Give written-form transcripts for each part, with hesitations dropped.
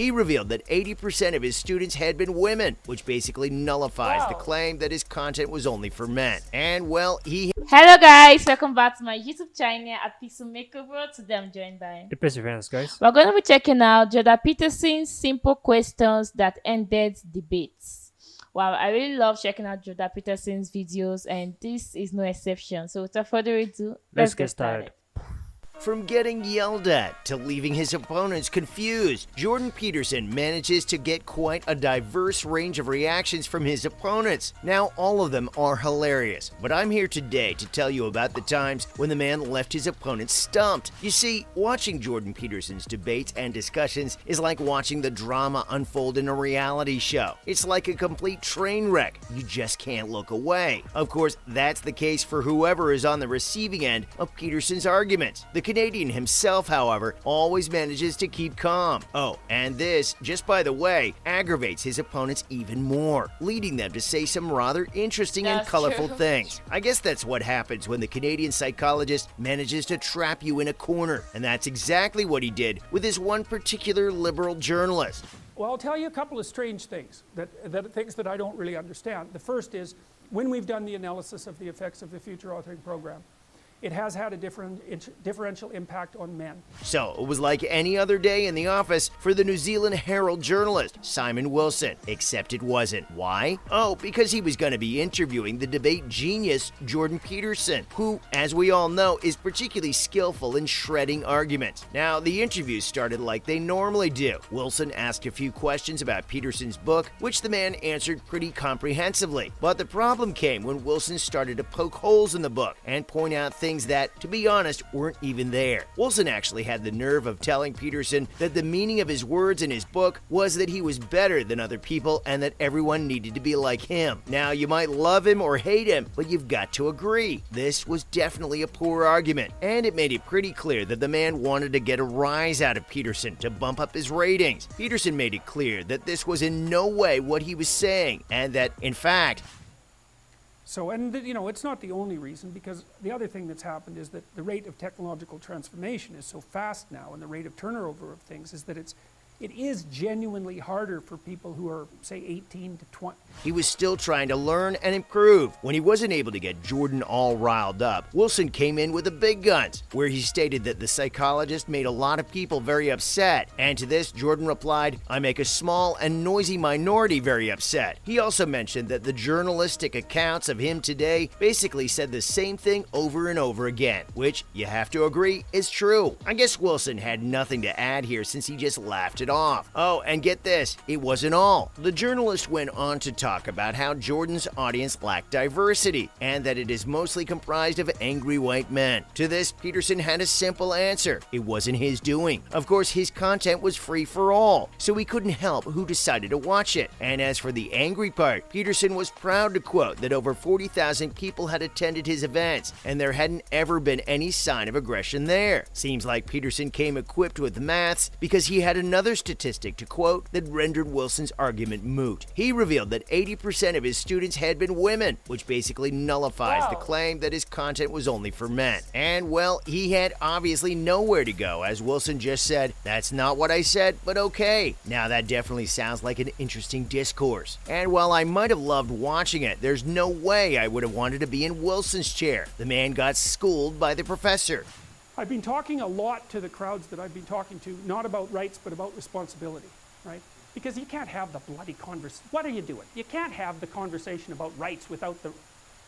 He revealed that 80% of his students had been women, which basically nullifies the claim that his content was only for men. And well, Hello guys, welcome back to my YouTube channel at Peterson Makeover. Today I'm joined by The Perseverance, guys. We're going to be checking out Jordan Peterson's simple questions that ended debates. Wow, I really love checking out Jordan Peterson's videos, and this is no exception. So without further ado, let's get started. From getting yelled at to leaving his opponents confused, Jordan Peterson manages to get quite a diverse range of reactions from his opponents. Now, all of them are hilarious, but I'm here today to tell you about the times when the man left his opponents stumped. You see, watching Jordan Peterson's debates and discussions is like watching the drama unfold in a reality show. It's like a complete train wreck. You just can't look away. Of course, that's the case for whoever is on the receiving end of Peterson's arguments. The Canadian himself, however, always manages to keep calm. Oh, and this, just by the way, aggravates his opponents even more, leading them to say some rather interesting and colorful things. I guess that's what happens when the Canadian psychologist manages to trap you in a corner, and that's exactly what he did with this one particular liberal journalist. Well, I'll tell you a couple of strange things, things that I don't really understand. The first is, when we've done the analysis of the effects of the future authoring program, it has had a differential impact on men. So it was like any other day in the office for the New Zealand Herald journalist, Simon Wilson, except it wasn't. Why? Oh, because he was going to be interviewing the debate genius Jordan Peterson, who, as we all know, is particularly skillful in shredding arguments. Now, the interviews started like they normally do. Wilson asked a few questions about Peterson's book, which the man answered pretty comprehensively. But the problem came when Wilson started to poke holes in the book and point out things that, to be honest, weren't even there. Wilson actually had the nerve of telling Peterson that the meaning of his words in his book was that he was better than other people and that everyone needed to be like him. Now, you might love him or hate him, but you've got to agree. This was definitely a poor argument, and it made it pretty clear that the man wanted to get a rise out of Peterson to bump up his ratings. Peterson made it clear that this was in no way what he was saying, and that, in fact, it's not the only reason, because the other thing that's happened is that the rate of technological transformation is so fast now, and the rate of turnover of things is that it is genuinely harder for people who are, say, 18 to 20. He was still trying to learn and improve. When he wasn't able to get Jordan all riled up, Wilson came in with the big guns, where he stated that the psychologist made a lot of people very upset. And to this, Jordan replied, "I make a small and noisy minority very upset." He also mentioned that the journalistic accounts of him today basically said the same thing over and over again, which, you have to agree, is true. I guess Wilson had nothing to add here since he just laughed it off. Oh, and get this, it wasn't all. The journalist went on to talk about how Jordan's audience lacked diversity and that it is mostly comprised of angry white men. To this, Peterson had a simple answer. It wasn't his doing. Of course, his content was free for all, so he couldn't help who decided to watch it. And as for the angry part, Peterson was proud to quote that over 40,000 people had attended his events, and there hadn't ever been any sign of aggression there. Seems like Peterson came equipped with maths, because he had another statistic to quote that rendered Wilson's argument moot. He revealed that 80% of his students had been women, which basically nullifies the claim that his content was only for men. And well, he had obviously nowhere to go, as Wilson just said, "That's not what I said, but okay." Now that definitely sounds like an interesting discourse. And while I might have loved watching it, there's no way I would have wanted to be in Wilson's chair. The man got schooled by the professor. I've been talking a lot to the crowds that I've been talking to, not about rights, but about responsibility, right? Because you can't have the bloody conversation. What are you doing? You can't have the conversation about rights without the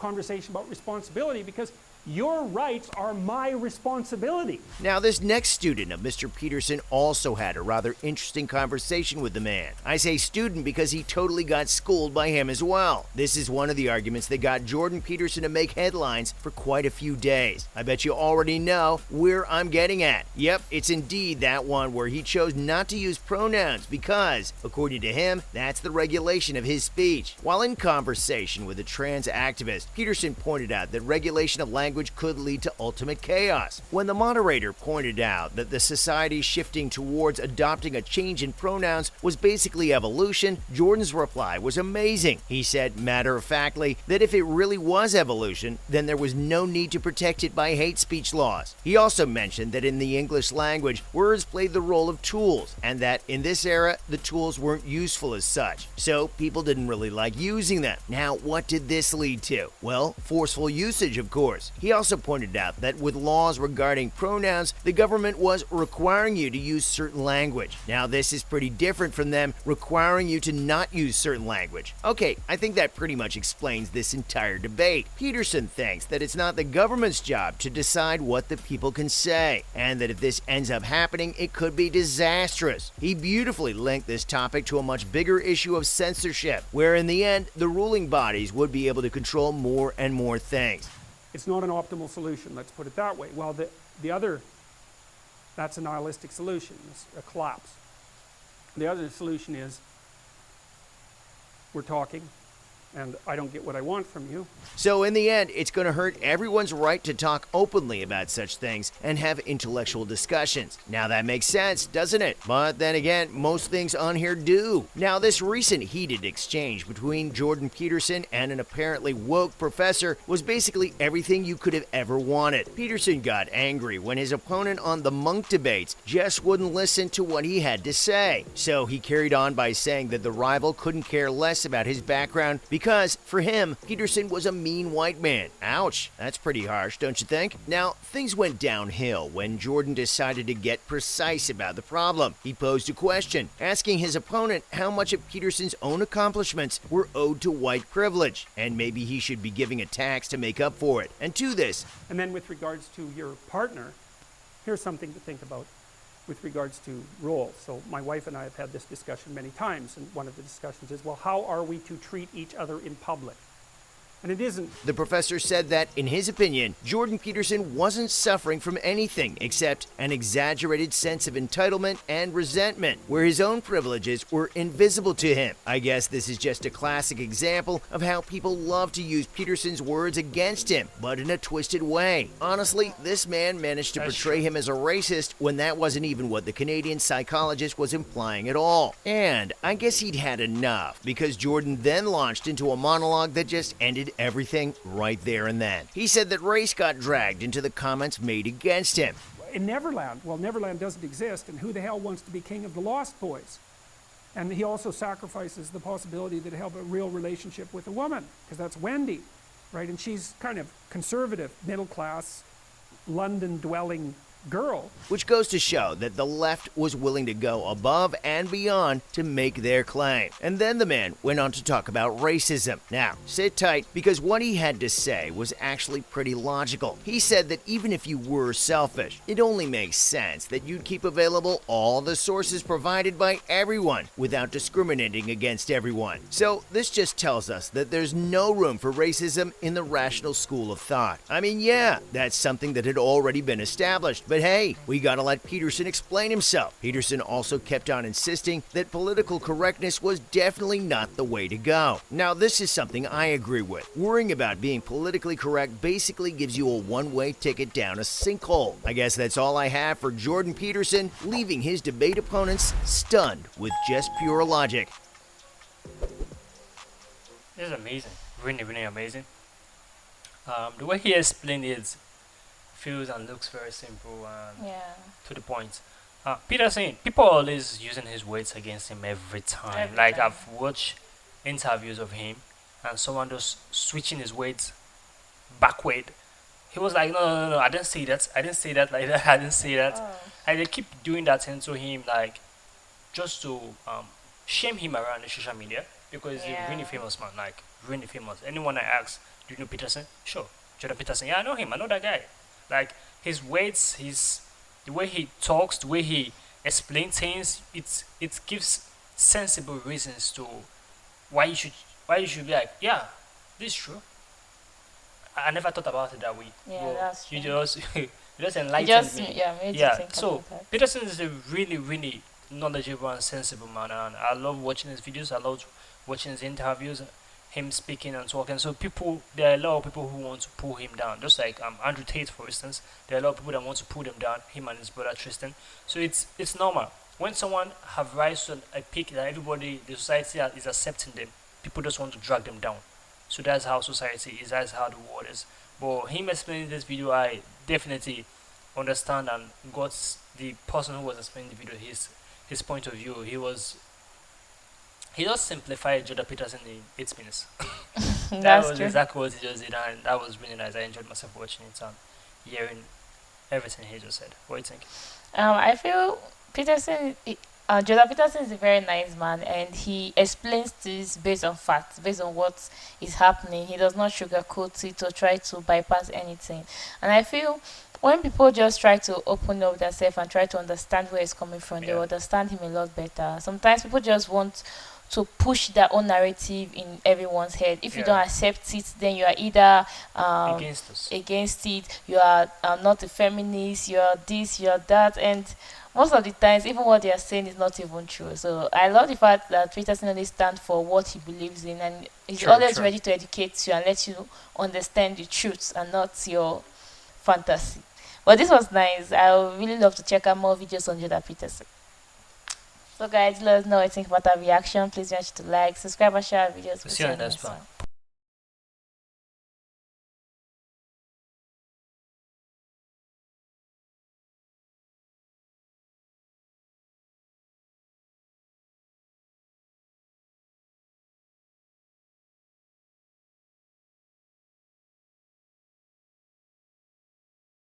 conversation about responsibility, because your rights are my responsibility. Now, this next student of Mr. Peterson also had a rather interesting conversation with the man. I say student because he totally got schooled by him as well. This is one of the arguments that got Jordan Peterson to make headlines for quite a few days. I bet you already know where I'm getting at. Yep, it's indeed that one where he chose not to use pronouns because, according to him, that's the regulation of his speech. While in conversation with a trans activist, Peterson pointed out that regulation of language language could lead to ultimate chaos. When the moderator pointed out that the society shifting towards adopting a change in pronouns was basically evolution, Jordan's reply was amazing. He said matter-of-factly that if it really was evolution, then there was no need to protect it by hate speech laws. He also mentioned that in the English language, words played the role of tools, and that in this era, the tools weren't useful as such, so people didn't really like using them. Now, what did this lead to? Well, forceful usage, of course. He also pointed out that with laws regarding pronouns, the government was requiring you to use certain language. Now, this is pretty different from them requiring you to not use certain language. Okay, I think that pretty much explains this entire debate. Peterson thinks that it's not the government's job to decide what the people can say, and that if this ends up happening, it could be disastrous. He beautifully linked this topic to a much bigger issue of censorship, where in the end, the ruling bodies would be able to control more and more things. It's not an optimal solution, let's put it that way. Well, the other, that's a nihilistic solution, it's a collapse. The other solution is, we're talking, and I don't get what I want from you. So in the end, it's going to hurt everyone's right to talk openly about such things and have intellectual discussions. Now that makes sense, doesn't it? But then again, most things on here do. Now this recent heated exchange between Jordan Peterson and an apparently woke professor was basically everything you could have ever wanted. Peterson got angry when his opponent on the Monk debates just wouldn't listen to what he had to say. So he carried on by saying that the rival couldn't care less about his background because, for him, Peterson was a mean white man. Ouch, that's pretty harsh, don't you think? Now, things went downhill when Jordan decided to get precise about the problem. He posed a question, asking his opponent how much of Peterson's own accomplishments were owed to white privilege, and maybe he should be giving a tax to make up for it. And to this, And then with regards to your partner, here's something to think about with regards to roles. So my wife and I have had this discussion many times, and one of the discussions is, well, how are we to treat each other in public? And it isn't. the professor said that, in his opinion, Jordan Peterson wasn't suffering from anything except an exaggerated sense of entitlement and resentment, where his own privileges were invisible to him. I guess this is just a classic example of how people love to use Peterson's words against him, but in a twisted way. Honestly, this man managed to portray him as a racist when that wasn't even what the Canadian psychologist was implying at all. And I guess he'd had enough, because Jordan then launched into a monologue that just ended everything right there and then. He said that race got dragged into the comments made against him. In Neverland, well, Neverland doesn't exist, and who the hell wants to be king of the Lost Boys? And he also sacrifices the possibility that he'll have a real relationship with a woman, because that's Wendy, right? And she's kind of conservative, middle class, London-dwelling girl. Which goes to show that the left was willing to go above and beyond to make their claim. And then the man went on to talk about racism. Now, sit tight, because what he had to say was actually pretty logical. He said that even if you were selfish, it only makes sense that you'd keep available all the sources provided by everyone without discriminating against everyone. So this just tells us that there's no room for racism in the rational school of thought. I mean, yeah, that's something that had already been established. But hey, we gotta let Peterson explain himself. Peterson also kept on insisting that political correctness was definitely not the way to go. Now, this is something I agree with. Worrying about being politically correct basically gives you a one-way ticket down a sinkhole. I guess that's all I have for Jordan Peterson, leaving his debate opponents stunned with just pure logic. This is amazing, really, really amazing. The way he explained it feels and looks very simple and Yeah. to the point. Peterson, people are always using his words against him every time. Every Like time. I've watched interviews of him, and someone just switching his words backward. He was like, no, I didn't say that. I didn't say that like that. I didn't say that. Oh. And they keep doing that into him, like just to shame him around the social media, because he's Yeah. a really famous man, like really famous. Anyone I ask, do you know Peterson? Sure, Jordan Peterson. Yeah, I know him. I know that guy. Like his words, the way he talks, the way he explains things, it gives sensible reasons to why you should be like, yeah, this is true. I never thought about it that way. Yeah, Well, that's you true. just enlightened me. Made you Yeah, think so about that. Peterson is a really, really knowledgeable and sensible man, and I love watching his videos. I love watching his interviews. him speaking and talking. So people, there are a lot of people who want to pull him down. Just like Andrew Tate, for instance, there are a lot of people that want to pull him down. Him and his brother Tristan. So it's normal when someone have rise to a peak that everybody, the society is accepting them. People just want to drag them down. So that's how society is. That's how the world is. But him explaining this video, I definitely understand and got the person who was explaining the video his point of view. He just simplified Jordan Peterson in 8 minutes. That That's was true. exactly what he just did, and that was really nice. I enjoyed myself watching it and hearing everything he just said. What do you think? I feel Jordan Peterson is a very nice man, and he explains this based on facts, based on what is happening. He does not sugarcoat it or try to bypass anything. And I feel when people just try to open up themselves and try to understand where it's coming from, they will Yeah, understand him a lot better. Sometimes people just want to push their own narrative in everyone's head. If you don't yeah, accept it, then you are either against us. against it, you are not a feminist, you are this, you are that, and most of the times even what they are saying is not even true. So I love the fact that Peterson only stands for what he believes in, and he's True, always true. ready to educate you and let you understand the truth and not your fantasy. But this was nice. I would really love to check out more videos on Jordan Peterson. So guys, let us know what you think about our reaction. Please make sure to like, subscribe, and share our videos. We'll We'll see see you you on in the the next next one. one.